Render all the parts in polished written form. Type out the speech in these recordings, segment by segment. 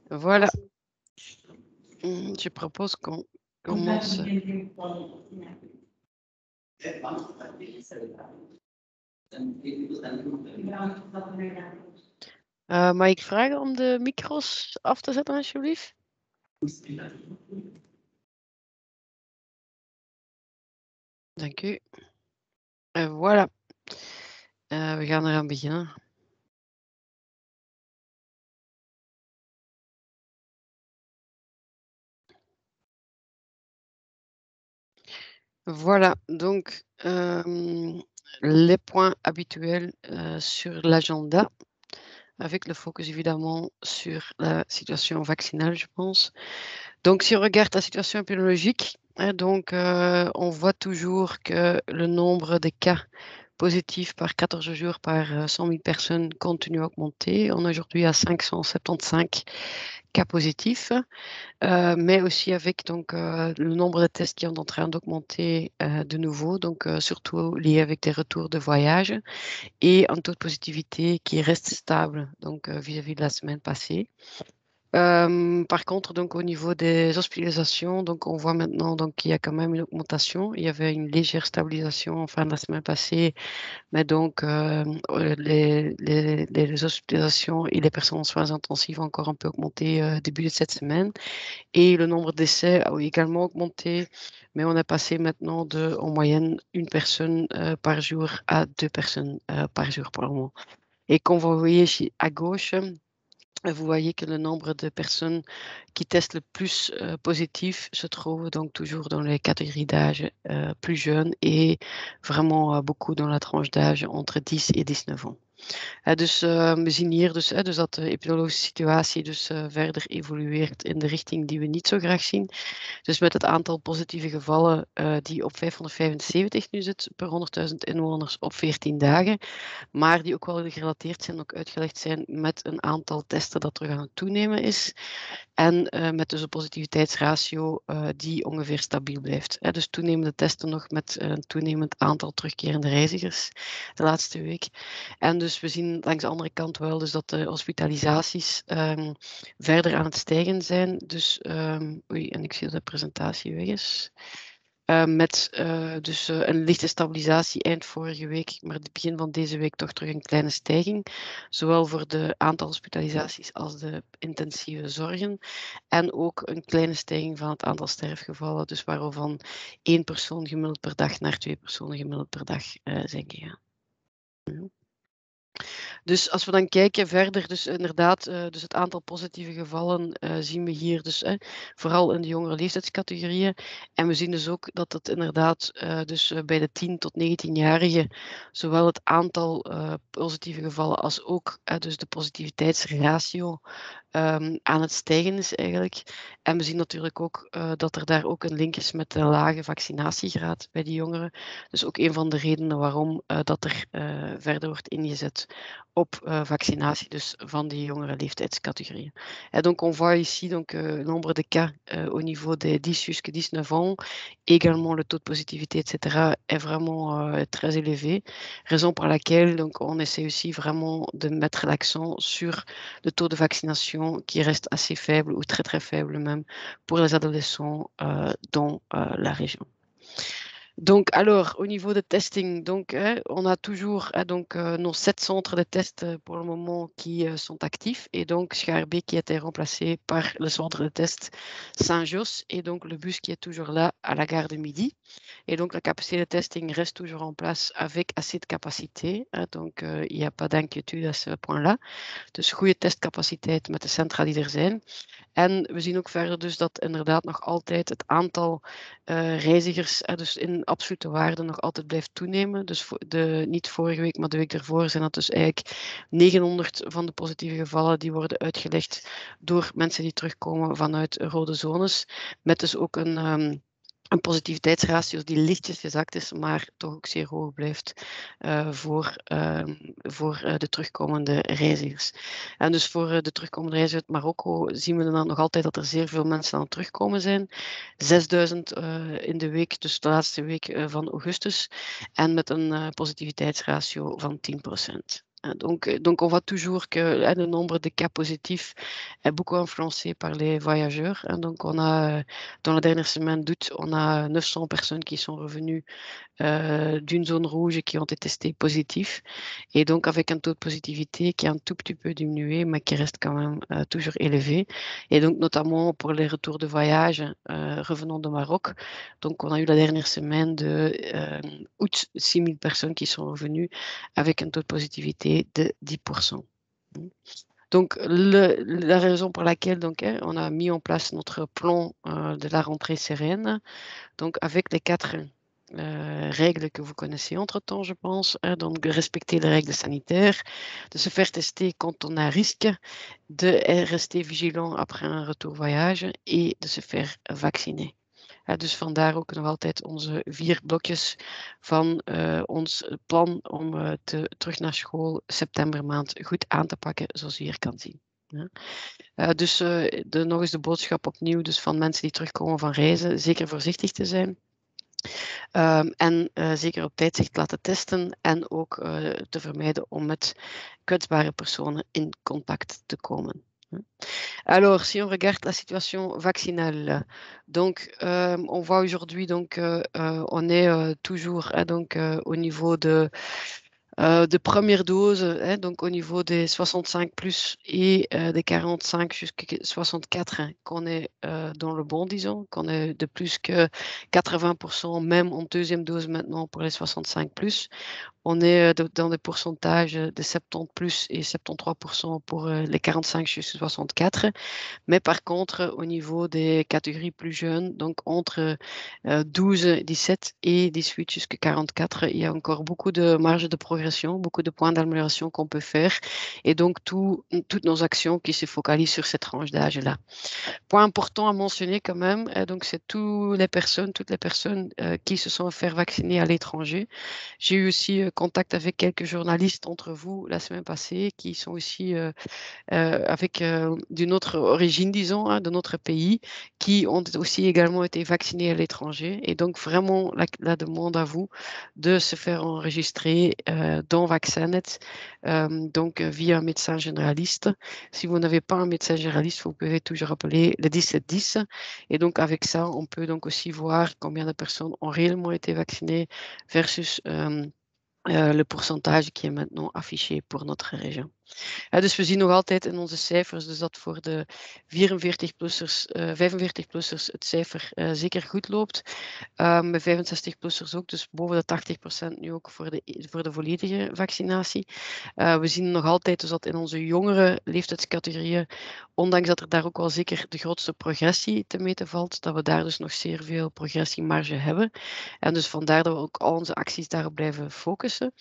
Voilà. Je propose qu'on commence. Mag ik vragen om de micro's af te zetten, alsjeblieft? Dank u. Voilà. We gaan eraan beginnen. Voilà, donc les points habituels sur l'agenda, avec le focus évidemment sur la situation vaccinale, je pense. Donc, si on regarde la situation épidémiologique, donc on voit toujours que le nombre de cas positifs par 14 jours par 100 000 personnes continue à augmenter. On est aujourd'hui à 575 cas positifs. Mais aussi avec donc, le nombre de tests qui est en train d'augmenter de nouveau, donc surtout lié avec des retours de voyage et un taux de positivité qui reste stable donc, vis-à-vis de la semaine passée. Par contre, donc, au niveau des hospitalisations, donc, on voit maintenant donc, qu'il y a quand même une augmentation. Il y avait une légère stabilisation en fin de la semaine passée, mais donc les hospitalisations et les personnes en soins intensifs ont encore un peu augmenté début de cette semaine. Et le nombre d'essais a également augmenté, mais on est passé maintenant de, en moyenne, une personne par jour à 2 personnes par jour pour le moment. Et comme vous voyez ici à gauche, vous voyez que le nombre de personnes qui testent le plus positif se trouve donc toujours dans les catégories d'âge plus jeunes et vraiment beaucoup dans la tranche d'âge entre 10 et 19 ans. Dus we zien hier dus dat de epidemiologische situatie dus verder evolueert in de richting die we niet zo graag zien. Dus met het aantal positieve gevallen die op 575 nu zit per 100.000 inwoners op 14 dagen, maar die ook wel gerelateerd zijn, ook uitgelegd zijn met een aantal testen dat terug aan het toenemen is. En met dus een positiviteitsratio die ongeveer stabiel blijft. Dus toenemende testen nog met een toenemend aantal terugkerende reizigers de laatste week. En dus we zien langs de andere kant wel dus dat de hospitalisaties verder aan het stijgen zijn. Dus, oei, en ik zie dat de presentatie weg is. Met dus een lichte stabilisatie eind vorige week, maar het begin van deze week toch terug een kleine stijging. Zowel voor de aantal hospitalisaties als de intensieve zorgen. En ook een kleine stijging van het aantal sterfgevallen, dus waarvan 1 persoon gemiddeld per dag naar 2 personen gemiddeld per dag zijn gegaan. Dus als we dan kijken verder, dus inderdaad, dus het aantal positieve gevallen zien we hier dus vooral in de jongere leeftijdscategorieën. En we zien dus ook dat het inderdaad dus bij de 10 tot 19-jarigen zowel het aantal positieve gevallen als ook dus de positiviteitsratio aan het stijgen is eigenlijk. En we zien natuurlijk ook dat er daar ook een link is met de lage vaccinatiegraad bij die jongeren. Dus ook een van de redenen waarom dat er verder wordt ingezet op vaccinatie dus van die jongere leeftijdscategorieën. Et donc on voit ici donc nombre de cas au niveau des 10 jusqu'à 19 ans, également le taux de positivité, etc. est vraiment très élevé, raison pour laquelle donc on essaie aussi vraiment de mettre l'accent sur le taux de vaccination qui reste assez faible ou très très faible même pour les adolescents dans la région. Donc, alors, au niveau de testing, donc, on a toujours donc, nos 7 centres de test pour le moment qui sont actifs et donc Schaerbeek qui a été remplacé par le centre de test Saint-Josse et donc le bus qui est toujours là à la gare de Midi. Et donc la capacité de testing reste toujours en place avec assez de capacité. Donc, il n'y a pas d'inquiétude à ce point-là. Dus goede testcapaciteit met de centra die er zijn. En we zien ook verder dus dat inderdaad nog altijd het aantal reizigers dus in absolute waarde nog altijd blijft toenemen. Dus niet vorige week, maar de week daarvoor zijn dat dus eigenlijk 900 van de positieve gevallen die worden uitgelegd door mensen die terugkomen vanuit rode zones. Met dus ook een positiviteitsratio die lichtjes gezakt is, maar toch ook zeer hoog blijft voor de terugkomende reizigers. En dus voor de terugkomende reizigers uit Marokko zien we dan nog altijd dat er zeer veel mensen aan het terugkomen zijn. 6000 in de week, dus de laatste week van augustus. En met een positiviteitsratio van 10%. Donc on voit toujours que le nombre de cas positifs est beaucoup influencé par les voyageurs. Donc on a, dans la dernière semaine d'août, on a 900 personnes qui sont revenues d'une zone rouge et qui ont été testés positifs. Et donc, avec un taux de positivité qui a un tout petit peu diminué, mais qui reste quand même toujours élevé. Et donc, notamment pour les retours de voyage revenant de Maroc. Donc, on a eu la dernière semaine de août 6000 personnes qui sont revenues avec un taux de positivité de 10%. Donc, la raison pour laquelle donc, on a mis en place notre plan de la rentrée sereine, donc avec les 4 règles que vous connaissez entre-temps, je pense. Donc, de respecter les règles sanitaires, de se faire tester quand on a risque, de rester vigilant après een retour voyage et de se faire vacciner. Dus vandaar ook nog altijd onze 4 blokjes van ons plan om terug naar school septembermaand goed aan te pakken, zoals u hier kan zien. Dus nog eens de boodschap opnieuw dus van mensen die terugkomen van reizen, zeker voorzichtig te zijn. En zeker op tijd zich te laten testen en ook te vermijden om met kwetsbare personen in contact te komen. Alors, si on regarde la situation vaccinale, donc on voit aujourd'hui donc on est toujours donc au niveau de première dose, donc au niveau des 65 plus et des 45 jusqu'à 64, qu'on est dans le bon, disons, qu'on est de plus que 80%, même en deuxième dose maintenant pour les 65 plus. On est dans des pourcentages de 70 plus et 73% pour les 45 jusqu'à 64. Mais par contre, au niveau des catégories plus jeunes, donc entre 12, 17 et 18 jusqu'à 44, il y a encore beaucoup de marge de progression, beaucoup de points d'amélioration qu'on peut faire. Et donc, toutes nos actions qui se focalisent sur cette tranche d'âge-là. Point important à mentionner quand même, donc c'est toutes les personnes qui se sont fait vacciner à l'étranger. J'ai eu aussi contact avec quelques journalistes d'entre vous la semaine passée qui sont aussi avec d'une autre origine, disons, de notre pays, qui ont aussi également été vaccinés à l'étranger. Et donc, vraiment, la demande à vous de se faire enregistrer dans Vaccinet, donc via un médecin généraliste. Si vous n'avez pas un médecin généraliste, vous pouvez toujours appeler le 1710. Et donc, avec ça, on peut donc aussi voir combien de personnes ont réellement été vaccinées versus le pourcentage qui est maintenant affiché pour notre région. Dus we zien nog altijd in onze cijfers dus dat voor de 44-plussers, 45-plussers het cijfer zeker goed loopt. Met 65-plussers ook, dus boven de 80% nu ook voor de volledige vaccinatie. We zien nog altijd dus dat in onze jongere leeftijdscategorieën, ondanks dat er daar ook wel zeker de grootste progressie te meten valt, dat we daar dus nog zeer veel progressiemarge hebben. En dus vandaar dat we ook al onze acties daarop blijven focussen.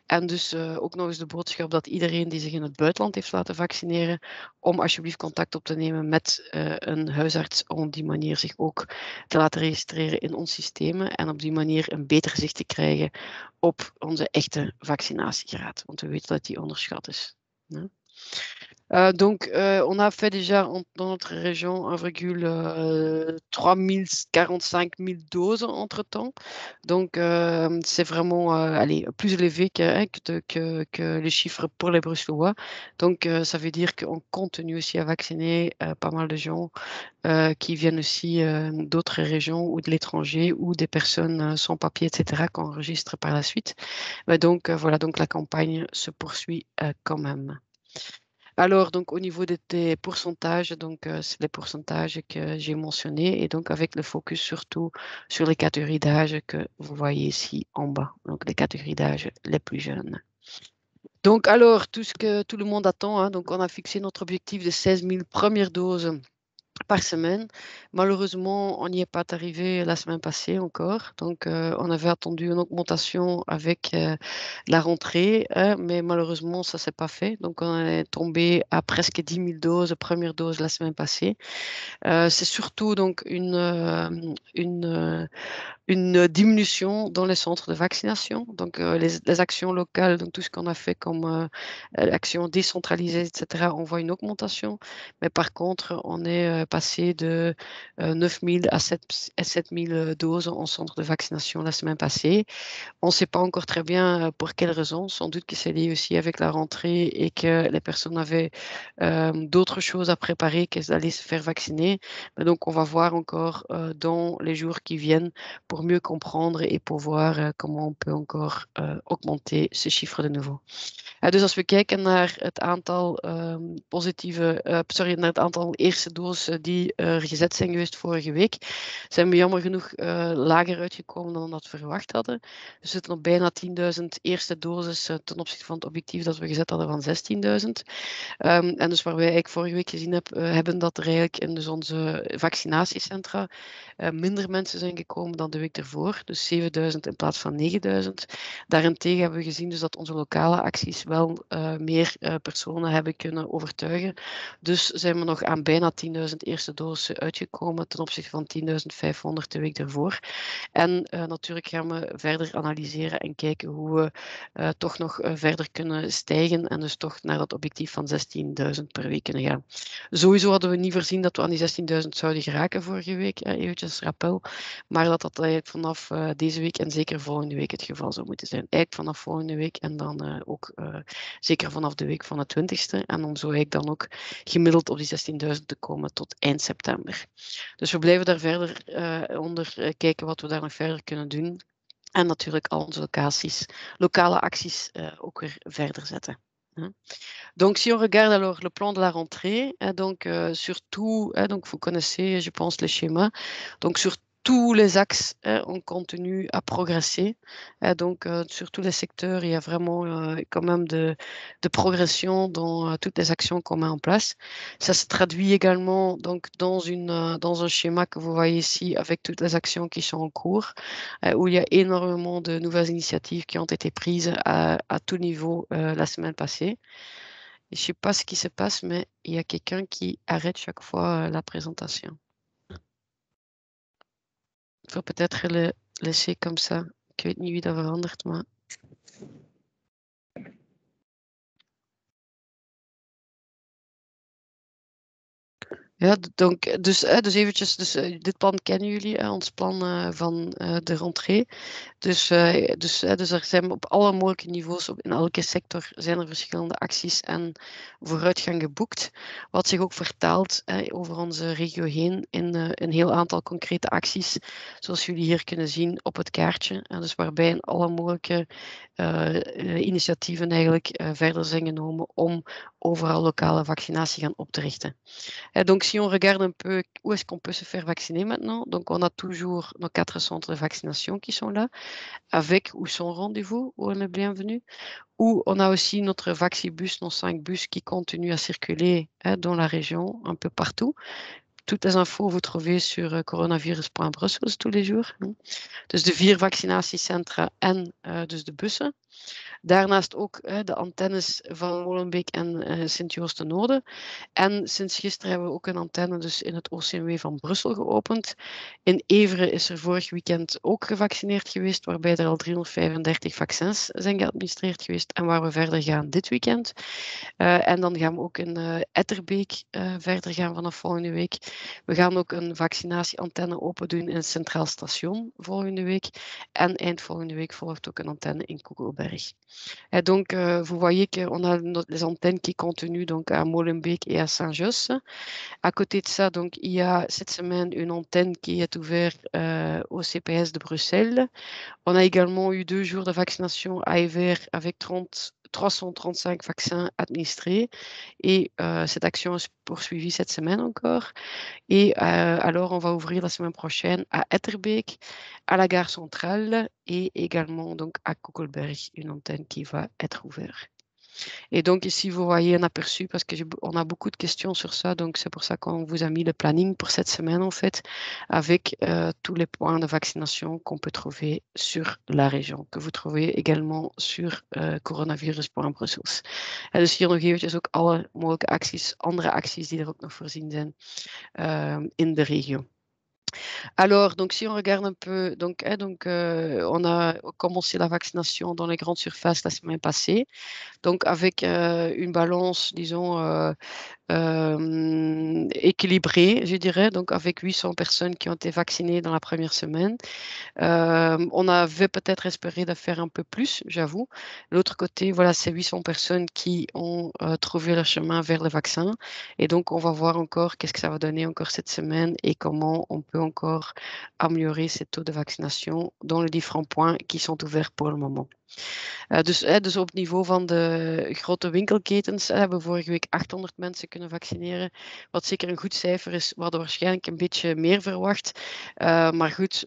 En dus ook nog eens de boodschap dat iedereen die zich in het buitenland heeft laten vaccineren, om alsjeblieft contact op te nemen met een huisarts, om op die manier zich ook te laten registreren in ons systeem en op die manier een beter zicht te krijgen op onze echte vaccinatiegraad, want we weten dat die onderschat is. Donc, on a fait déjà dans notre région 1,3 45 000 doses entre-temps. Donc, c'est vraiment plus élevé que les chiffres pour les Bruxellois. Donc, ça veut dire qu'on continue aussi à vacciner pas mal de gens qui viennent aussi d'autres régions ou de l'étranger ou des personnes sans papier, etc., qu'on enregistre par la suite. Mais donc, voilà, donc la campagne se poursuit quand même. Alors, donc, au niveau des pourcentages, donc, c'est les pourcentages que j'ai mentionnés et donc avec le focus surtout sur les catégories d'âge que vous voyez ici en bas, donc les catégories d'âge les plus jeunes. Donc, alors, tout ce que tout le monde attend, donc on a fixé notre objectif de 16 000 premières doses par semaine. Malheureusement, on n'y est pas arrivé la semaine passée encore. Donc, on avait attendu une augmentation avec la rentrée, mais malheureusement, ça ne s'est pas fait. Donc, on est tombé à presque 10 000 doses, première dose la semaine passée. C'est surtout donc une diminution dans les centres de vaccination. Donc, les actions locales, donc tout ce qu'on a fait comme actions décentralisées, etc., on voit une augmentation. Mais par contre, on est passé de 9 000 à 7 000 doses en centre de vaccination la semaine passée. On ne sait pas encore très bien pour quelles raisons. Sans doute que c'est lié aussi avec la rentrée et que les personnes avaient d'autres choses à préparer qu'elles allaient se faire vacciner. Mais donc, on va voir encore dans les jours qui viennent pour mieux comprendre et pour voir comment on peut encore augmenter ce chiffre de nouveau. Dus als we kijken naar het aantal naar het aantal eerste doses die er gezet zijn geweest vorige week, zijn we jammer genoeg lager uitgekomen dan we dat verwacht hadden. We zitten op bijna 10.000 eerste doses ten opzichte van het objectief dat we gezet hadden van 16.000. En dus waar wij eigenlijk vorige week gezien hebben dat er eigenlijk in dus onze vaccinatiecentra minder mensen zijn gekomen dan de week ervoor. Dus 7.000 in plaats van 9.000. Daarentegen hebben we gezien dus dat onze lokale acties wel meer personen hebben kunnen overtuigen. Dus zijn we nog aan bijna 10.000 eerste doses uitgekomen ten opzichte van 10.500 de week ervoor. En natuurlijk gaan we verder analyseren en kijken hoe we toch nog verder kunnen stijgen en dus toch naar dat objectief van 16.000 per week kunnen gaan. Sowieso hadden we niet voorzien dat we aan die 16.000 zouden geraken vorige week, eventjes rappel, maar dat eigenlijk vanaf deze week en zeker volgende week het geval zou moeten zijn. Eigenlijk vanaf volgende week en dan ook zeker vanaf de week van de 20e en om zo eigenlijk dan ook gemiddeld op die 16.000 te komen tot eind september. Dus we blijven daar verder onder kijken wat we daar nog verder kunnen doen. En natuurlijk al onze lokale acties ook weer verder zetten. Donc, si on regarde alors le plan de la rentrée, donc surtout, donc vous connaissez, je pense, le schéma. Donc, sur tous les axes, on continue à progresser. Donc, sur tous les secteurs, il y a vraiment quand même de progression dans toutes les actions qu'on met en place. Ça se traduit également donc, dans un schéma que vous voyez ici avec toutes les actions qui sont en cours, où il y a énormément de nouvelles initiatives qui ont été prises à tout niveau la semaine passée. Je ne sais pas ce qui se passe, mais il y a quelqu'un qui arrête chaque fois la présentation. Il faut peut-être le laisser comme ça. Ik weet niet wie dat verandert, maar... Ja, dus eventjes, dit plan kennen jullie, ons plan van de rentrée. Dus er zijn op alle mogelijke niveaus, in elke sector zijn er verschillende acties en vooruitgang geboekt. Wat zich ook vertaalt over onze regio heen in een heel aantal concrete acties, zoals jullie hier kunnen zien op het kaartje. Dus waarbij in alle mogelijke initiatieven eigenlijk verder zijn genomen om overal lokale vaccinatie gaan op te richten. Donc, si on regarde un peu où est-ce qu'on peut se faire vacciner maintenant, donc on a toujours nos 4 centres de vaccination qui sont là, avec ou sans rendez-vous, où on est bienvenu. Ou on a aussi notre Vaxibus, nos 5 bus qui continuent à circuler dans la région, un peu partout. Toutes les infos vous trouvez sur coronavirus.brussels tous les jours. Dus de 4 vaccinatiecentra en dus de bussen. Daarnaast ook de antennes van Molenbeek en Sint-Joost-de-Noorden. En sinds gisteren hebben we ook een antenne dus in het OCMW van Brussel geopend. In Evere is er vorig weekend ook gevaccineerd geweest, waarbij er al 335 vaccins zijn geadministreerd geweest en waar we verder gaan dit weekend. En dan gaan we ook in Etterbeek verder gaan vanaf volgende week. We gaan ook een vaccinatieantenne open doen in het Centraal Station volgende week. En eind volgende week volgt ook een antenne in Koekelberg. Donc, vous voyez qu'on a les antennes qui continuent donc à Molenbeek et à Saint-Josse. À côté de ça, donc, il y a cette semaine une antenne qui est ouverte au CPS de Bruxelles. On a également eu 2 jours de vaccination à Evere avec 335 vaccins administrés. Et cette action est poursuivie cette semaine encore. Et alors, on va ouvrir la semaine prochaine à Etterbeek, à la gare centrale et également donc à Koekelberg, une antenne qui va être ouverte. Et donc ici, vous voyez un aperçu parce qu'on a beaucoup de questions sur ça. Donc c'est pour ça qu'on vous a mis le planning pour cette semaine en fait, avec tous les points de vaccination qu'on peut trouver sur la région, que vous trouvez également sur coronavirus.brussels. Dus hier nog eventjes ook alle mogelijke acties, andere acties die er ook nog voorzien zijn in de regio. Alors, donc, si on regarde un peu, on a commencé la vaccination dans les grandes surfaces la semaine passée, donc avec une balance, disons, équilibré, je dirais, donc avec 800 personnes qui ont été vaccinées dans la première semaine. On avait peut-être espéré de faire un peu plus, j'avoue. L'autre côté, voilà, c'est 800 personnes qui ont trouvé leur chemin vers le vaccin. Et donc, on va voir encore qu'est-ce que ça va donner encore cette semaine et comment on peut encore améliorer ces taux de vaccination dans les différents points qui sont ouverts pour le moment. Dus op het niveau van de grote winkelketens hebben we vorige week 800 mensen kunnen vaccineren. Wat zeker een goed cijfer is. We hadden waarschijnlijk een beetje meer verwacht. Maar goed,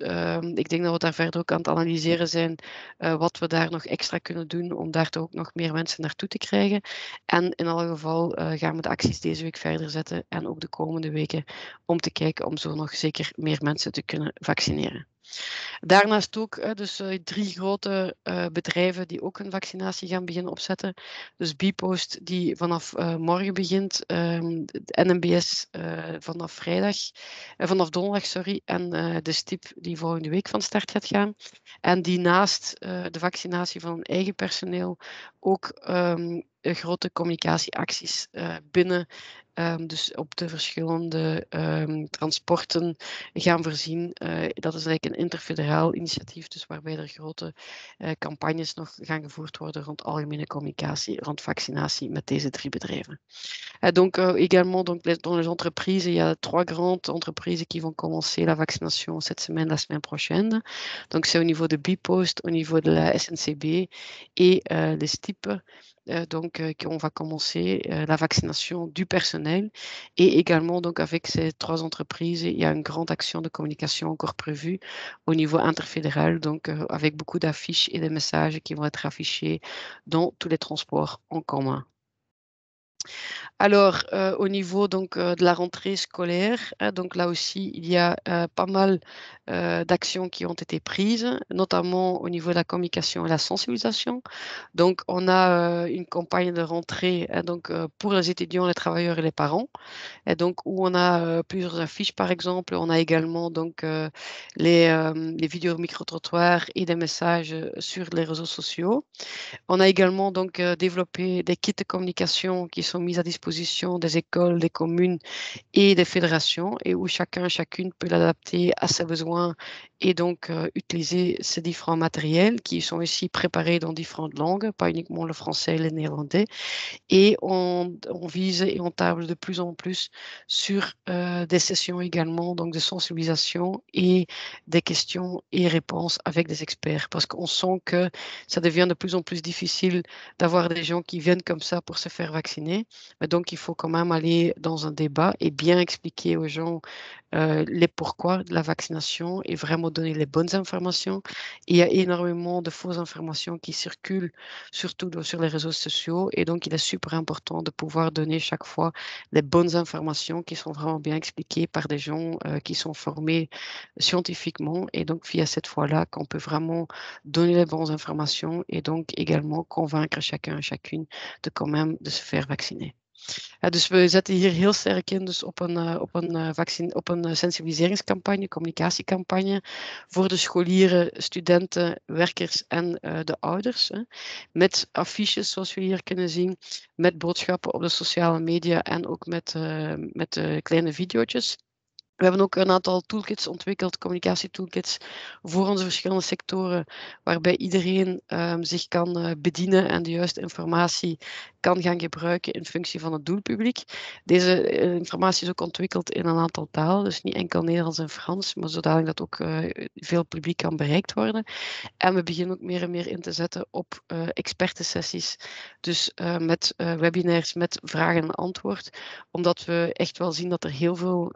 ik denk dat we daar verder ook aan het analyseren zijn. Wat we daar nog extra kunnen doen om daar toch ook nog meer mensen naartoe te krijgen. En in alle geval gaan we de acties deze week verder zetten. En ook de komende weken om te kijken om zo nog zeker meer mensen te kunnen vaccineren. Daarnaast ook dus 3 grote bedrijven die ook een vaccinatie gaan beginnen opzetten. Dus Bpost die vanaf morgen begint, de NMBS vanaf vanaf donderdag, sorry, en de STIP die volgende week van start gaat gaan. En die naast de vaccinatie van hun eigen personeel ook grote communicatieacties binnen dus op de verschillende transporten gaan voorzien. Dat is eigenlijk een interfederaal initiatief, dus waarbij er grote campagnes nog gaan gevoerd worden rond algemene communicatie, rond vaccinatie met deze 3 bedrijven. Donc également dans les entreprises, il y a 3 grandes entreprises qui vont commencer la vaccination cette semaine, la semaine prochaine. Donc c'est au niveau de Bpost, au niveau de la SNCB et les STIP. On va commencer la vaccination du personnel et également donc avec ces 3 entreprises, il y a une grande action de communication encore prévue au niveau interfédéral, donc avec beaucoup d'affiches et de messages qui vont être affichés dans tous les transports en commun. Alors, au niveau donc de la rentrée scolaire, donc là aussi, il y a pas mal d'actions qui ont été prises, notamment au niveau de la communication et la sensibilisation. Donc, on a une campagne de rentrée donc, pour les étudiants, les travailleurs et les parents. Et donc, où on a plusieurs affiches, par exemple. On a également donc, les vidéos micro-trottoirs et des messages sur les réseaux sociaux. On a également donc développé des kits de communication qui sont mis à disposition des écoles, des communes et des fédérations et où chacune peut l'adapter à ses besoins et donc utiliser ces différents matériels qui sont aussi préparés dans différentes langues, pas uniquement le français et le néerlandais. Et on vise et on table de plus en plus sur des sessions également, donc de sensibilisation et des questions et réponses avec des experts. Parce qu'on sent que ça devient de plus en plus difficile d'avoir des gens qui viennent comme ça pour se faire vacciner. Mais donc, il faut quand même aller dans un débat et bien expliquer aux gens les pourquoi de la vaccination et vraiment donner les bonnes informations. Il y a énormément de fausses informations qui circulent, surtout sur les réseaux sociaux. Et donc, il est super important de pouvoir donner chaque fois les bonnes informations qui sont vraiment bien expliquées par des gens qui sont formés scientifiquement. Et donc, via cette fois-là, qu'on peut vraiment donner les bonnes informations et donc également convaincre chacun et chacune de quand même de se faire vacciner. Dus we zetten hier heel sterk in dus op een sensibiliseringscampagne, communicatiecampagne voor de scholieren, studenten, werkers en de ouders. Met affiches, zoals we hier kunnen zien, met boodschappen op de sociale media en ook met kleine video's. We hebben ook een aantal toolkits ontwikkeld, communicatietoolkits, voor onze verschillende sectoren, waarbij iedereen zich kan bedienen en de juiste informatie kan gaan gebruiken in functie van het doelpubliek. Deze informatie is ook ontwikkeld in een aantal talen, dus niet enkel Nederlands en Frans, maar zodanig dat ook veel publiek kan bereikt worden. En we beginnen ook meer en meer in te zetten op expertensessies, dus met webinars met vraag en antwoord, omdat we echt wel zien dat er heel veel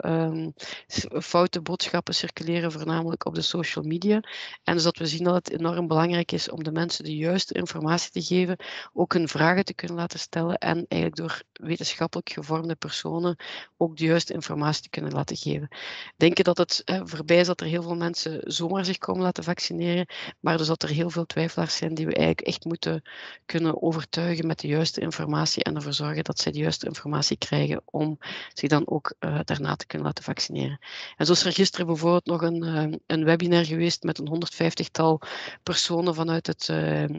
foute boodschappen circuleren, voornamelijk op de social media. En dus dat we zien dat het enorm belangrijk is om de mensen de juiste informatie te geven, ook hun vragen te kunnen laten stellen en eigenlijk door wetenschappelijk gevormde personen ook de juiste informatie te kunnen laten geven. Denken dat het voorbij is dat er heel veel mensen zomaar zich komen laten vaccineren, maar dus dat er heel veel twijfelaars zijn die we eigenlijk echt moeten kunnen overtuigen met de juiste informatie en ervoor zorgen dat zij de juiste informatie krijgen om zich dan ook daarna te kunnen laten vaccineren. vaccineren. En zo is er gisteren bijvoorbeeld nog een webinar geweest met een 150-tal personen vanuit het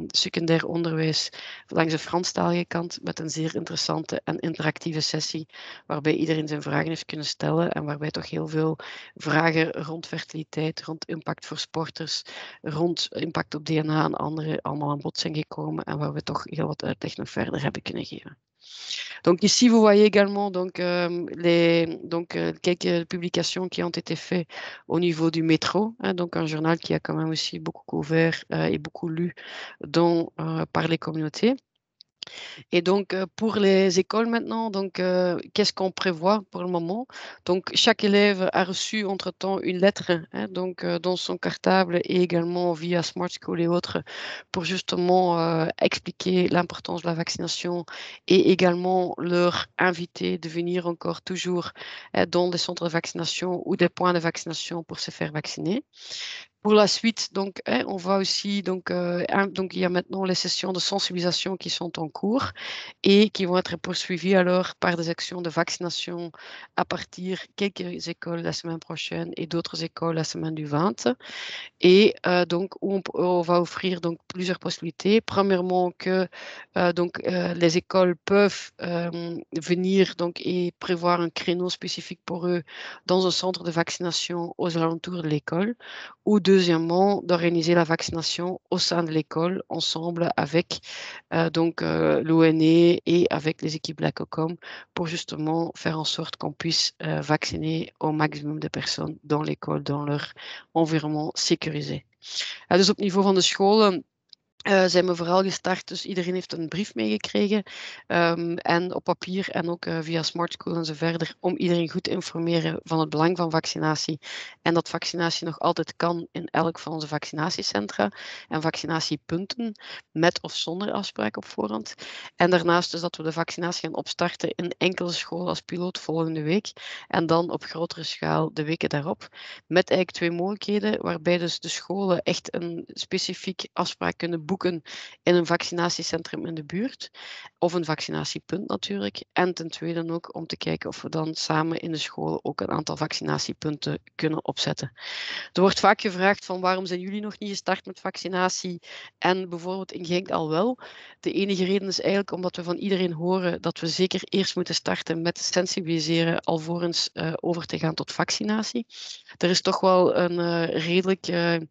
secundair onderwijs langs de Franstalige kant met een zeer interessante en interactieve sessie waarbij iedereen zijn vragen heeft kunnen stellen en waarbij toch heel veel vragen rond fertiliteit, rond impact voor sporters, rond impact op DNA en andere allemaal aan bod zijn gekomen en waar we toch heel wat uitleg nog verder hebben kunnen geven. Donc ici, vous voyez également quelques publications qui ont été faites au niveau du métro, hein, donc un journal qui a quand même aussi beaucoup couvert et beaucoup lu par les communautés. Et donc, pour les écoles maintenant, donc, qu'est-ce qu'on prévoit pour le moment? Donc, chaque élève a reçu entre-temps une lettre, hein, donc, dans son cartable et également via Smart School et autres, pour justement expliquer l'importance de la vaccination et également leur inviter de venir encore toujours dans des centres de vaccination ou des points de vaccination pour se faire vacciner. Pour la suite, donc, hein, on va aussi, donc, donc, il y a maintenant les sessions de sensibilisation qui sont en cours et qui vont être poursuivies alors par des actions de vaccination à partir quelques écoles la semaine prochaine et d'autres écoles la semaine du 20. Et donc, on va offrir donc plusieurs possibilités. Premièrement, que les écoles peuvent venir donc, et prévoir un créneau spécifique pour eux dans un centre de vaccination aux alentours de l'école. Ou deuxièmement, d'organiser la vaccination au sein de l'école ensemble avec l'ONE et avec les équipes de la COCOM pour justement faire en sorte qu'on puisse vacciner au maximum de personnes dans l'école, dans leur environnement sécurisé. Dus op niveau van de scholen zijn we vooral gestart, dus iedereen heeft een brief meegekregen en op papier en ook via Smart School en zo verder, om iedereen goed te informeren van het belang van vaccinatie en dat vaccinatie nog altijd kan in elk van onze vaccinatiecentra en vaccinatiepunten, met of zonder afspraak op voorhand. En daarnaast dus dat we de vaccinatie gaan opstarten in enkele scholen als piloot volgende week en dan op grotere schaal de weken daarop, met eigenlijk twee mogelijkheden, waarbij dus de scholen echt een specifiek afspraak kunnen boeken in een vaccinatiecentrum in de buurt, of een vaccinatiepunt natuurlijk. En ten tweede ook om te kijken of we dan samen in de school ook een aantal vaccinatiepunten kunnen opzetten. Er wordt vaak gevraagd van waarom zijn jullie nog niet gestart met vaccinatie en bijvoorbeeld in Genk al wel. De enige reden is eigenlijk omdat we van iedereen horen dat we zeker eerst moeten starten met sensibiliseren alvorens over te gaan tot vaccinatie. Er is toch wel een redelijke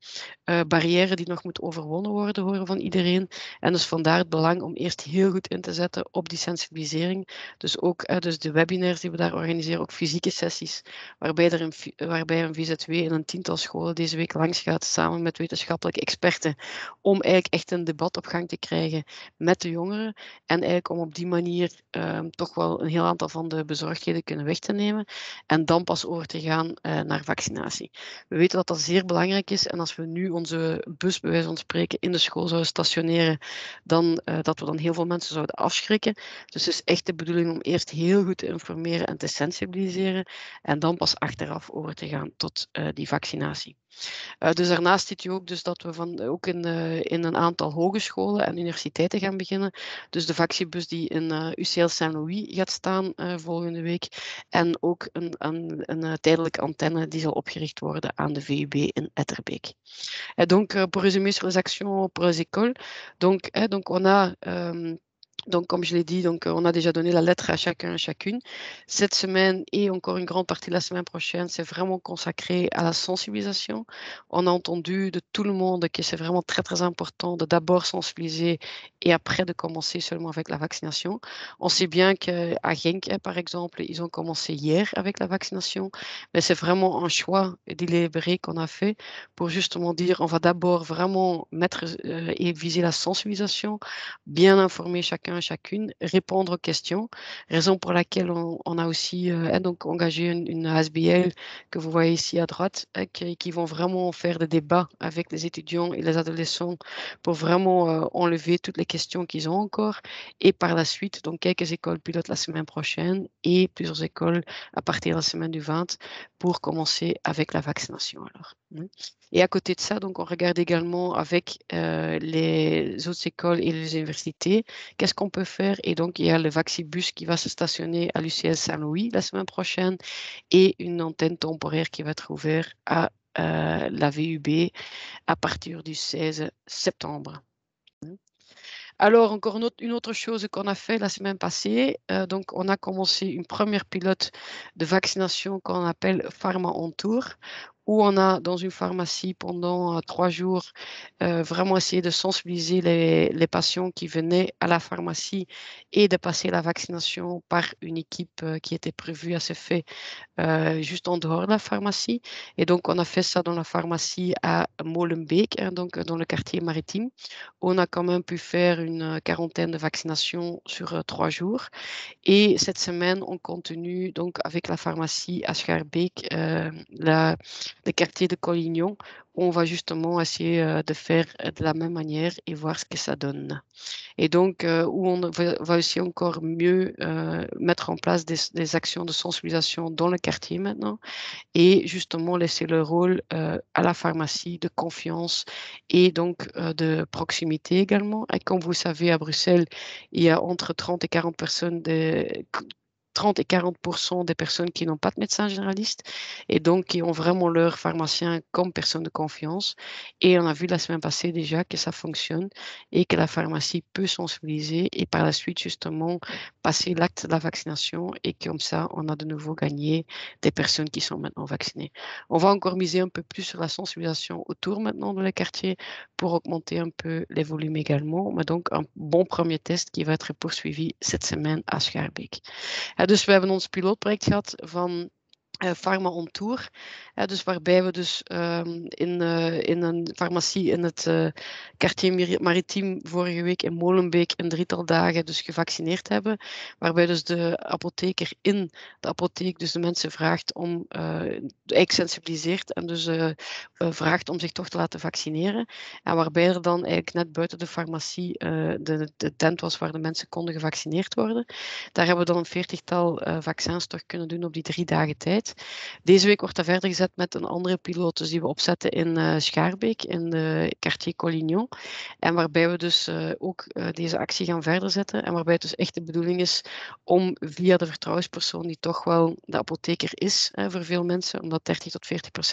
barrière die nog moet overwonnen worden, horen van iedereen. En dus vandaar het belang om eerst heel goed in te zetten op die sensibilisering. Dus ook dus de webinars die we daar organiseren, ook fysieke sessies, waarbij een VZW in een 10-tal scholen deze week langs gaat, samen met wetenschappelijke experten, om eigenlijk echt een debat op gang te krijgen met de jongeren. En eigenlijk om op die manier toch wel een heel aantal van de bezorgdheden kunnen weg te nemen. En dan pas over te gaan naar vaccinatie. We weten dat dat zeer belangrijk is. En als we nu onze bus, bij wijze van spreken, in de school zouden stationeren, dan dat we dan heel veel mensen zouden afschrikken. Dus het is echt de bedoeling om eerst heel goed te informeren en te sensibiliseren. En dan pas achteraf over te gaan tot die vaccinatie. Dus daarnaast ziet u ook dus dat we ook in een aantal hogescholen en universiteiten gaan beginnen. Dus de vaccinbus die in UCL Saint-Louis gaat staan volgende week. En ook een tijdelijke antenne die zal opgericht worden aan de VUB in Etterbeek. Et donc, pour résumer sur les actions pour les écoles, donc on a... Donc, comme je l'ai dit, donc, on a déjà donné la lettre à chacun et chacune. Cette semaine et encore une grande partie de la semaine prochaine, c'est vraiment consacré à la sensibilisation. On a entendu de tout le monde que c'est vraiment très, très important de d'abord sensibiliser et après de commencer seulement avec la vaccination. On sait bien qu'à Genk, par exemple, ils ont commencé hier avec la vaccination, mais c'est vraiment un choix délibéré qu'on a fait pour justement dire on va d'abord vraiment mettre et viser la sensibilisation, bien informer chacun et chacune, répondre aux questions, raison pour laquelle on a aussi donc engagé une ASBL que vous voyez ici à droite, qui vont vraiment faire des débats avec les étudiants et les adolescents pour vraiment enlever toutes les questions qu'ils ont encore. Et par la suite, donc quelques écoles pilotes la semaine prochaine et plusieurs écoles à partir de la semaine du 20 pour commencer avec la vaccination alors. Et à côté de ça, donc, on regarde également avec les autres écoles et les universités, qu'est-ce qu'on peut faire. Et donc, il y a le Vaxibus qui va se stationner à l'UCL Saint-Louis la semaine prochaine et une antenne temporaire qui va être ouverte à la VUB à partir du 16 septembre. Alors, encore une autre chose qu'on a fait la semaine passée, donc on a commencé une première pilote de vaccination qu'on appelle Pharma on Tour, où on a dans une pharmacie pendant 3 jours vraiment essayé de sensibiliser les patients qui venaient à la pharmacie et de passer la vaccination par une équipe qui était prévue à ce fait juste en dehors de la pharmacie. Et donc, on a fait ça dans la pharmacie à Molenbeek, hein, donc dans le quartier maritime. On a quand même pu faire une quarantaine de vaccinations sur 3 jours. Et cette semaine, on continue donc avec la pharmacie à Schaerbeek, le quartier de Collignon, où on va justement essayer de faire de la même manière et voir ce que ça donne. Et donc, où on va aussi encore mieux mettre en place des actions de sensibilisation dans le quartier maintenant et justement laisser le rôle à la pharmacie de confiance et donc de proximité également. Et comme vous savez, à Bruxelles, il y a entre 30 et 40 personnes 30 et 40% des personnes qui n'ont pas de médecin généraliste et donc qui ont vraiment leur pharmacien comme personne de confiance. Et on a vu la semaine passée déjà que ça fonctionne et que la pharmacie peut sensibiliser et par la suite justement passer l'acte de la vaccination et comme ça, on a de nouveau gagné des personnes qui sont maintenant vaccinées. On va encore miser un peu plus sur la sensibilisation autour maintenant de les quartiers pour augmenter un peu les volumes également. Maar donc un bon premier test qui va être poursuivi cette semaine à Schaerbeek. Dus we hebben ons pilootproject gehad van Pharma on Tour. Dus waarbij we dus in een farmacie in het quartier Maritiem vorige week in Molenbeek een drietal dagen dus gevaccineerd hebben. Waarbij dus de apotheker in de apotheek dus de mensen vraagt om, eigenlijk sensibiliseert en dus vraagt om zich toch te laten vaccineren. En waarbij er dan eigenlijk net buiten de farmacie de tent was waar de mensen konden gevaccineerd worden. Daar hebben we dan een 40-tal vaccins toch kunnen doen op die 3 dagen tijd. Deze week wordt dat verder gezet met een andere piloot dus die we opzetten in Schaerbeek, in de quartier Collignon. En waarbij we dus ook deze actie gaan verder zetten. En waarbij het dus echt de bedoeling is om via de vertrouwenspersoon, die toch wel de apotheker is voor veel mensen, omdat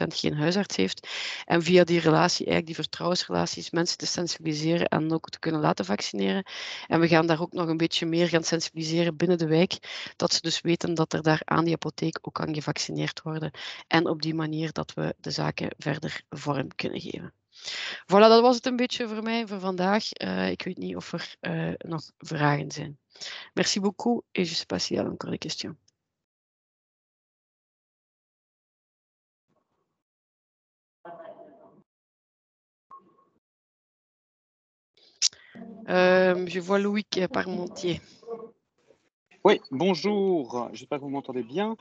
30-40% geen huisarts heeft. En via die relatie, eigenlijk die vertrouwensrelaties, mensen te sensibiliseren en ook te kunnen laten vaccineren. En we gaan daar ook nog een beetje meer gaan sensibiliseren binnen de wijk, dat ze dus weten dat er daar aan die apotheek ook kan gevaccineerd worden. En op die manier dat we de zaken verder vorm kunnen geven. Voilà, dat was het een beetje voor mij voor vandaag. Ik weet niet of er nog vragen zijn. Merci beaucoup et je sais pas s'il y a encore des questions. Je vois Louis Parmentier. Oui, bonjour, j'espère que vous m'entendez bien.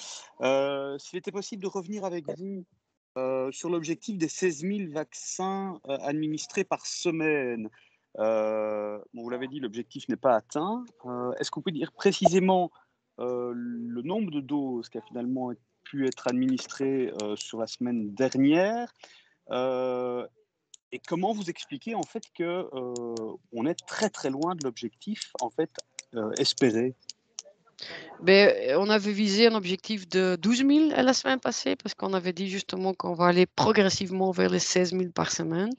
S'il était possible de revenir avec vous sur l'objectif des 16 000 vaccins administrés par semaine. Bon, vous l'avez dit, l'objectif n'est pas atteint. Est-ce que vous pouvez dire précisément le nombre de doses qui a finalement pu être administré sur la semaine dernière et comment vous expliquez en fait que on est très très loin de l'objectif en fait espéré? On avait visé un objectif de 12 000 la semaine passée parce qu'on avait dit justement qu'on va aller progressivement vers les 16 000 par semaine.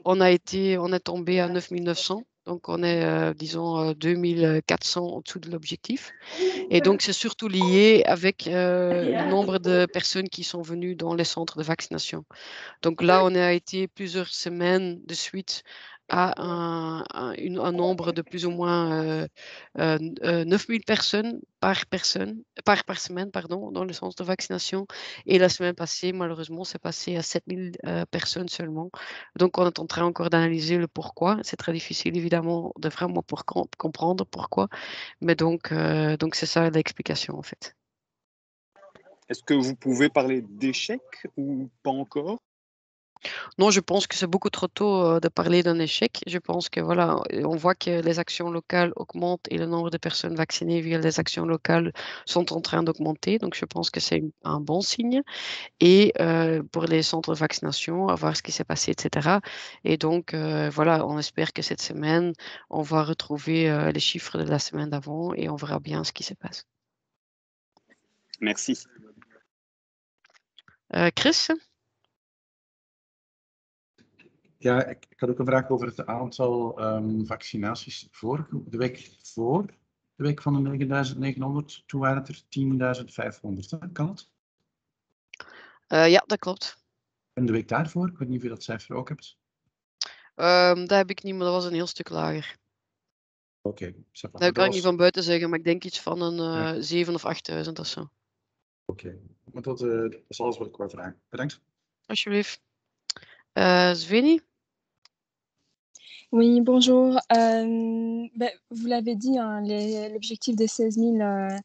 On est tombé à 9 900. Donc, on est, disons, 2400 en dessous de l'objectif. Et donc, c'est surtout lié avec le nombre de personnes qui sont venues dans les centres de vaccination. Donc là, on a été plusieurs semaines de suite à un nombre de plus ou moins 9 000 personnes par semaine pardon, dans le centre de vaccination. Et la semaine passée, malheureusement, c'est passé à 7 000 personnes seulement. Donc, on est en train encore d'analyser le pourquoi. C'est très difficile, évidemment, de vraiment comprendre pourquoi. Mais donc c'est ça l'explication, en fait. Est-ce que vous pouvez parler d'échec ou pas encore? Non, je pense que c'est beaucoup trop tôt, de parler d'un échec. Je pense que voilà, on voit que les actions locales augmentent et le nombre de personnes vaccinées via les actions locales sont en train d'augmenter. Donc je pense que c'est un bon signe et pour les centres de vaccination, à voir ce qui s'est passé et cetera et donc voilà, on espère que cette semaine, on va retrouver, les chiffres de la semaine d'avant et on verra bien ce qui se passe. Merci. Chris? Ja, ik had ook een vraag over het aantal vaccinaties. De week voor de week van de 9.900, toen waren het er 10.500. Kan het? Ja, dat klopt. En de week daarvoor? Ik weet niet of je dat cijfer ook hebt. Dat heb ik niet, maar dat was een heel stuk lager. Oké, ça va. Dat kan ik niet was... van buiten zeggen, maar ik denk iets van een Ja. 7.000 of 8.000 of zo. Oké, maar dat is alles wat ik wou vragen. Bedankt. Alsjeblieft. Sveni? Oui, bonjour. Vous l'avez dit, hein, l'objectif des 16 000 n'a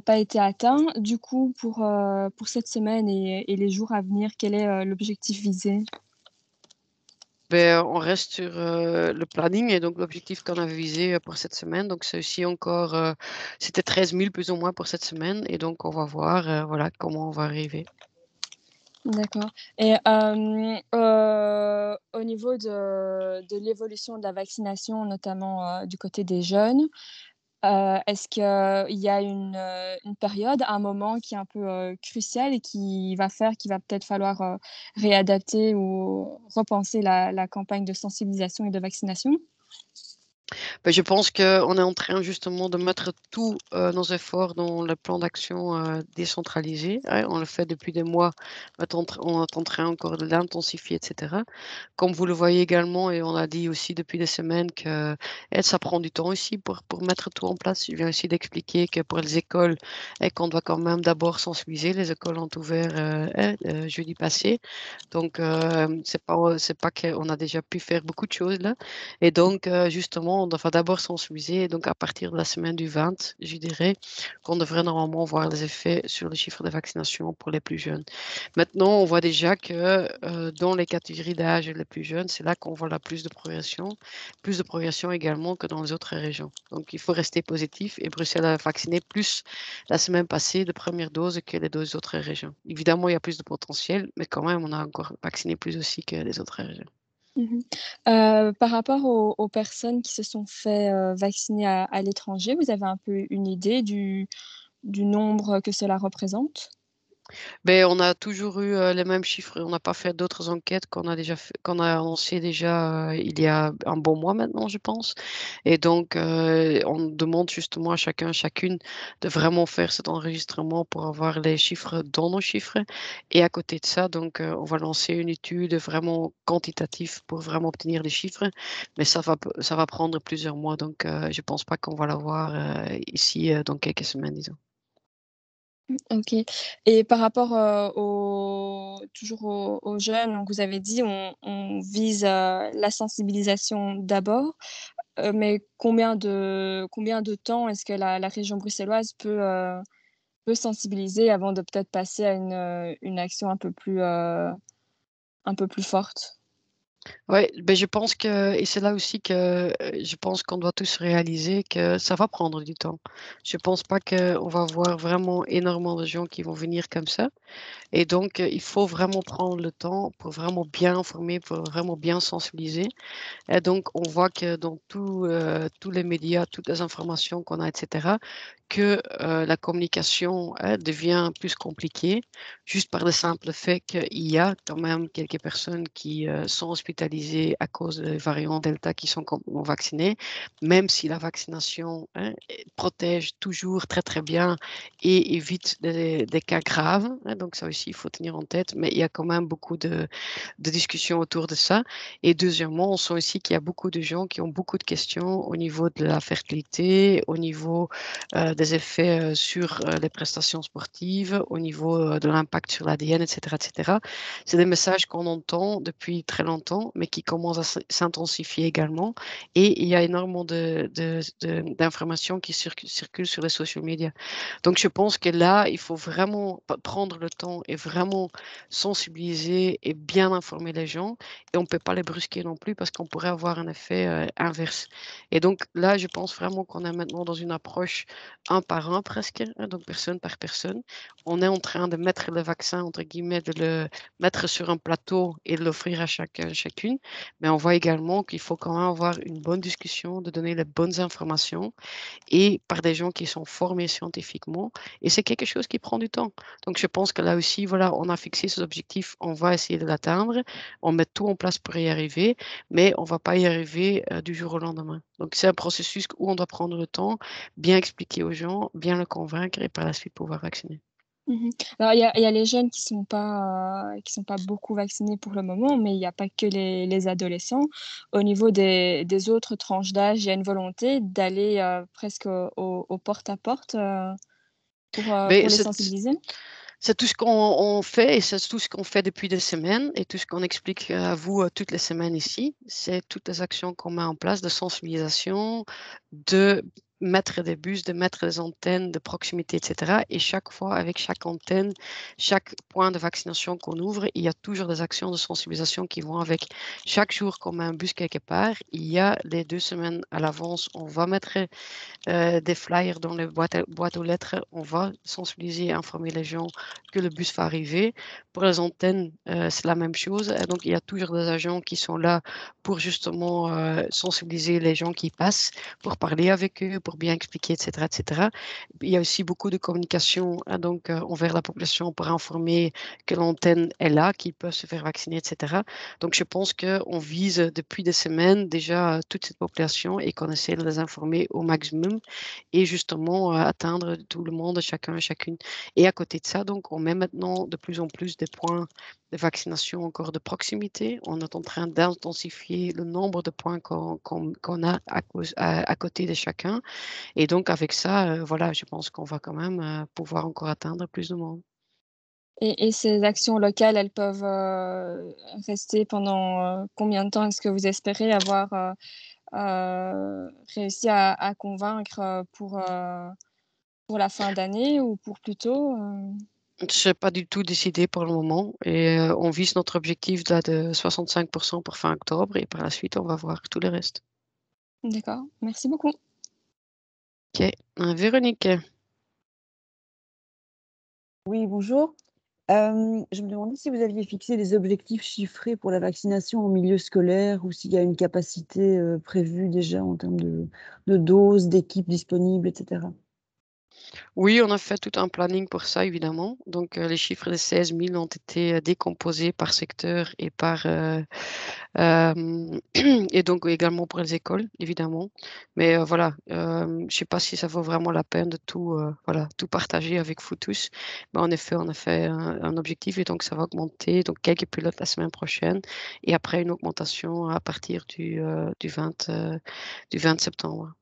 pas été atteint. Du coup, pour cette semaine et les jours à venir, quel est l'objectif visé? On reste sur le planning et donc l'objectif qu'on avait visé pour cette semaine. Donc c'est aussi encore, c'était 13 000 plus ou moins pour cette semaine et donc on va voir voilà, comment on va arriver. D'accord. Et au niveau de l'évolution de la vaccination, notamment du côté des jeunes, est-ce qu'il y a une période, un moment qui est un peu crucial et qu'il va peut-être falloir réadapter ou repenser la campagne de sensibilisation et de vaccination? Je pense qu'on est en train justement de mettre tous nos efforts dans le plan d'action décentralisé. Hein. On le fait depuis des mois, on est en train encore de l'intensifier, etc. Comme vous le voyez également, et on a dit aussi depuis des semaines que ça prend du temps aussi pour mettre tout en place. Je viens aussi d'expliquer que pour les écoles, qu'on doit quand même d'abord sensibiliser. Les écoles ont ouvert jeudi passé. Donc, c'est pas qu'on a déjà pu faire beaucoup de choses là. Et donc, justement, on doit d'abord sensibiliser. Et donc, à partir de la semaine du 20, je dirais qu'on devrait normalement voir les effets sur le chiffre de vaccination pour les plus jeunes. Maintenant, on voit déjà que dans les catégories d'âge les plus jeunes, c'est là qu'on voit la plus de progression également que dans les autres régions. Donc, il faut rester positif et Bruxelles a vacciné plus la semaine passée de premières doses que les deux autres régions. Évidemment, il y a plus de potentiel, mais quand même, on a encore vacciné plus aussi que les autres régions. Mmh. Par rapport aux personnes qui se sont fait vacciner à l'étranger, vous avez un peu une idée du nombre que cela représente? On a toujours eu les mêmes chiffres. On n'a pas fait d'autres enquêtes qu'on a annoncé déjà il y a un bon mois maintenant, je pense. Et donc, on demande justement à chacune de vraiment faire cet enregistrement pour avoir les chiffres dans nos chiffres. Et à côté de ça, donc, on va lancer une étude vraiment quantitative pour vraiment obtenir les chiffres. Mais ça va prendre plusieurs mois. Donc, je ne pense pas qu'on va l'avoir ici dans quelques semaines, disons. OK. Et par rapport toujours aux jeunes, donc vous avez dit on vise la sensibilisation d'abord, mais combien de temps est-ce que la région bruxelloise peut sensibiliser avant de peut-être passer à une action un peu plus forte? Ouais, je pense et c'est là aussi que je pense qu'on doit tous réaliser que ça va prendre du temps. Je pense pas qu'on va voir vraiment énormément de gens qui vont venir comme ça. Et donc, il faut vraiment prendre le temps pour vraiment bien informer, pour vraiment bien sensibiliser. Et donc, on voit que dans tous les médias, toutes les informations qu'on a, etc., que la communication devient plus compliquée, juste par le simple fait qu'il y a quand même quelques personnes qui sont hospitalisées à cause des variants Delta qui sont vaccinées, même si la vaccination protège toujours très très bien et évite des cas graves. Donc ça aussi, il faut tenir en tête, mais il y a quand même beaucoup de discussions autour de ça. Et deuxièmement, on sent aussi qu'il y a beaucoup de gens qui ont beaucoup de questions au niveau de la fertilité, au niveau des effets sur les prestations sportives, au niveau de l'impact sur l'ADN, etc., etc. C'est des messages qu'on entend depuis très longtemps temps, mais qui commence à s'intensifier également. Et il y a énormément d'informations qui circulent sur les social media. Donc, je pense que là, il faut vraiment prendre le temps et vraiment sensibiliser et bien informer les gens. Et on ne peut pas les brusquer non plus parce qu'on pourrait avoir un effet inverse. Et donc, là, je pense vraiment qu'on est maintenant dans une approche un par un presque, hein, donc personne par personne. On est en train de mettre le vaccin, entre guillemets, de le mettre sur un plateau et de l'offrir à chacune. Mais on voit également qu'il faut quand même avoir une bonne discussion, de donner les bonnes informations et par des gens qui sont formés scientifiquement. Et c'est quelque chose qui prend du temps. Donc, je pense que là aussi, voilà, on a fixé ces objectifs, on va essayer de l'atteindre, on met tout en place pour y arriver, mais on ne va pas y arriver du jour au lendemain. Donc, c'est un processus où on doit prendre le temps, bien expliquer aux gens, bien le convaincre et par la suite pouvoir vacciner. Alors, il y a les jeunes qui sont pas beaucoup vaccinés pour le moment, mais il n'y a pas que les adolescents. Au niveau des autres tranches d'âge, il y a une volonté d'aller presque au porte-à-porte pour Mais les sensibiliser. c'est tout ce qu'on fait et c'est tout ce qu'on fait depuis des semaines et tout ce qu'on explique à vous toutes les semaines ici. C'est toutes les actions qu'on met en place de sensibilisation, de mettre des bus, de mettre des antennes de proximité, etc. Et chaque fois, avec chaque antenne, chaque point de vaccination qu'on ouvre, il y a toujours des actions de sensibilisation qui vont avec. Chaque jour qu'on met un bus quelque part, il y a les 2 semaines à l'avance, on va mettre des flyers dans les boîtes aux lettres. On va sensibiliser et informer les gens que le bus va arriver. Pour les antennes, c'est la même chose. Et donc, il y a toujours des agents qui sont là pour justement sensibiliser les gens qui passent, pour parler avec eux, pour bien expliquer, etc., etc. Il y a aussi beaucoup de communication donc, envers la population pour informer que l'antenne est là, qu'ils peuvent se faire vacciner, etc. Donc, je pense qu'on vise depuis des semaines déjà toute cette population et qu'on essaie de les informer au maximum et justement atteindre tout le monde, chacun, chacune. Et à côté de ça, donc, on met maintenant de plus en plus des points de vaccination encore de proximité. On est en train d'intensifier le nombre de points qu'on a à côté de chacun. Et donc, avec ça, voilà, je pense qu'on va quand même pouvoir encore atteindre plus de monde. Et ces actions locales, elles peuvent rester pendant combien de temps? Est-ce que vous espérez avoir réussi à convaincre pour la fin d'année ou pour plus tôt? Je sais pas du tout décidé pour le moment et on vise notre objectif là de 65% pour fin octobre et par la suite, on va voir tout le reste. D'accord, merci beaucoup. OK. Véronique? Oui, bonjour. Je me demandais si vous aviez fixé des objectifs chiffrés pour la vaccination en milieu scolaire ou s'il y a une capacité prévue déjà en termes de doses, d'équipes disponibles, etc. Oui, on a fait tout un planning pour ça, évidemment. Donc, les chiffres de 16 000 ont été décomposés par secteur et par et donc également pour les écoles, évidemment. Mais voilà, je ne sais pas si ça vaut vraiment la peine de tout, voilà, tout partager avec vous tous. Mais en effet, on a fait un objectif et donc ça va augmenter. Donc, quelques pilotes la semaine prochaine et après une augmentation à partir du 20 septembre.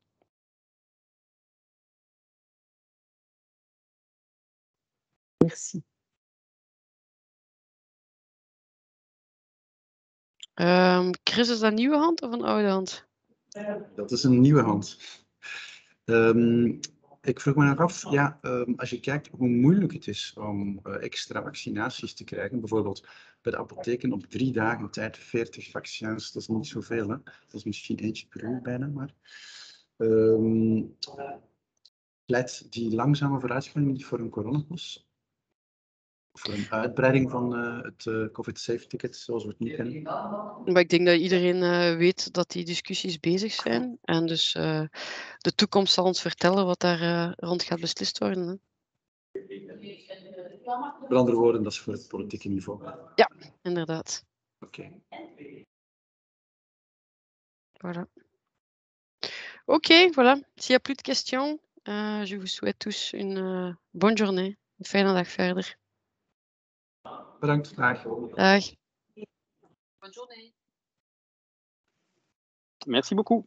Merci. Chris, is dat een nieuwe hand of een oude hand? Dat is een nieuwe hand. Ik vroeg me nog af, ja, als je kijkt hoe moeilijk het is om extra vaccinaties te krijgen, bijvoorbeeld bij de apotheken op 3 dagen tijd 40 vaccins, dat is niet zoveel, hè? Dat is misschien eentje per uur bijna, maar leidt die langzame vooruitgang niet voor een coronapas? Voor een uitbreiding van het COVID-safe-ticket, zoals we het nu kennen? Maar ik denk dat iedereen weet dat die discussies bezig zijn. En dus de toekomst zal ons vertellen wat daar rond gaat beslist worden. Hè. Met andere woorden, dat is voor het politieke niveau. Ja, inderdaad. Oké. Voilà. Ok, voilà. S'il n'y a plus de questions, je vous souhaite tous une bonne journée. Een fijne dag verder. Bedankt. Dag. Dag. Merci beaucoup.